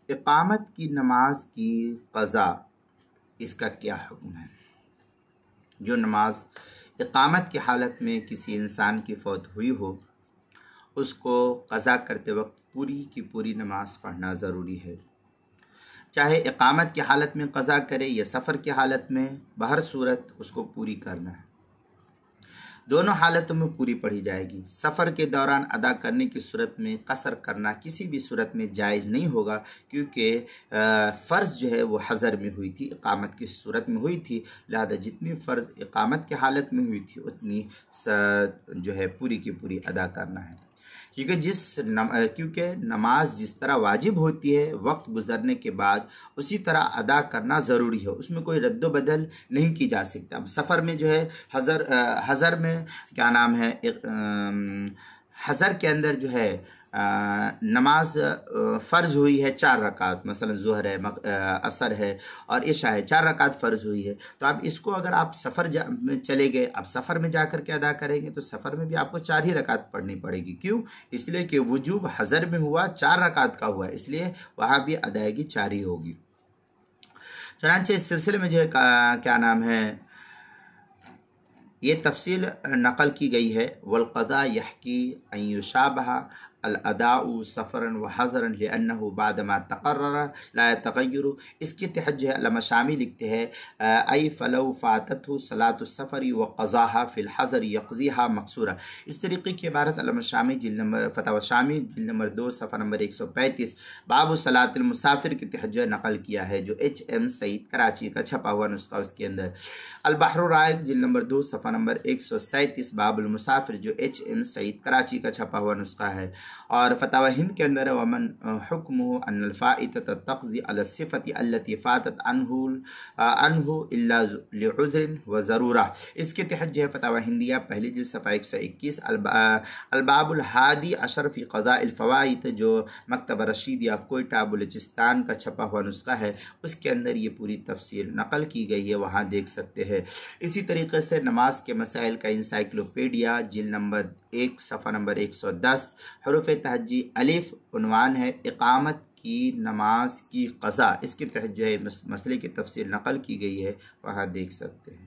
اقامت کی نماز کی قضا، اس کا کیا حکم ہے؟ جو نماز اقامت کی حالت میں کسی انسان کی فوت ہوئی ہو، اس کو قضا کرتے وقت پوری کی پوری نماز پڑھنا ضروری ہے، چاہے اقامت کی حالت میں قضا کرے یا سفر کی حالت میں، بہر صورت اس کو پوری کرنا ہے۔ دونوں حالتوں میں پوری پڑھی جائے گی۔ سفر کے دوران ادا کرنے کی صورت میں قصر کرنا کسی بھی صورت میں جائز نہیں ہوگا، کیونکہ فرض جو ہے وہ حضر میں ہوئی تھی، اقامت کی صورت میں ہوئی تھی، لہذا جتنی فرض اقامت کی حالت میں ہوئی تھی اتنی جو ہے پوری کی پوری ادا کرنا ہے، کیونکہ نماز جس طرح واجب ہوتی ہے وقت گزرنے کے بعد، اسی طرح ادا کرنا ضروری ہے، اس میں کوئی رد و بدل نہیں کی جا سکتا۔ اب سفر میں جو ہے حضر میں کیا نام ہے، حضر کے اندر جو ہے نماز فرض ہوئی ہے 4 رکعت، مثلا ظہر ہے، عصر ہے اور عشاء ہے، 4 رکعت فرض ہوئی ہے، تو اب اس کو اگر آپ سفر میں چلے گئے، اب سفر میں جا کر کے ادا کریں گے تو سفر میں بھی آپ کو 4 ہی رکعت پڑھنی پڑے گی۔ کیوں؟ اس لیے کہ وجوب حضر میں ہوا 4 رکعت کا ہوا، اس لیے وہاں بھی ادائیگی 4 ہی ہوگی۔ چنانچہ اس سلسلے میں جو ہے کیا نام ہے، یہ تفصیل نقل کی گئی ہے، والقضاء يحكي ان يشابه الاداء سفرا وحضرا لانه بعدما تقرر لا يتغير۔ اس کے تحت جو ہے علامہ شامی لکھتے ہیں ای فلو فاتته صلاة السفر وقضاها في الحضر يقضيها مقصورا۔ اس طریقے کی عبارت علامہ شامی فتاوی شامی جلد نمبر 2 صفحہ نمبر 135 باب صلاة المسافر کے تحت جو ہے نقل کیا ہے، جو HM سعید کراچی کا چھپا ہوا نسخہ اس کے اندر۔ البحر الرائق جلد نمبر 2 صفحہ نمبر 137 باب المسافر، جو HM سعید کراچی کا چھپا ہوا نسخہ ہے، اور فتاوی ہند کے اندر ومن حکمہ ان الفائتۃ تقضی علی الصفۃ التي فاتت عنہ الا لعذر وضرورہ۔ اس کے تحت جو ہے فتاوی ہندیہ پہلی جلد صفحہ 121 الباب الحادی عشر فی قضاء الفوائت، جو مکتبہ رشیدیہ کوئٹہ بلوچستان کا چھپا ہوا نسخہ ہے، اس کے اندر یہ پوری تفصیل نقل کی گئی ہے، وہاں دیکھ سکتے ہیں۔ اسی طریقے سے نماز کے مسائل کا انسائکلوپیڈیا جلد نمبر 1 صفحہ نمبر 110 حروف تہجی الف، عنوان ہے اقامت کی نماز کی قضا، اس کے تحت جو ہے مسئلے کی تفصیل نقل کی گئی ہے، وہاں دیکھ سکتے ہیں۔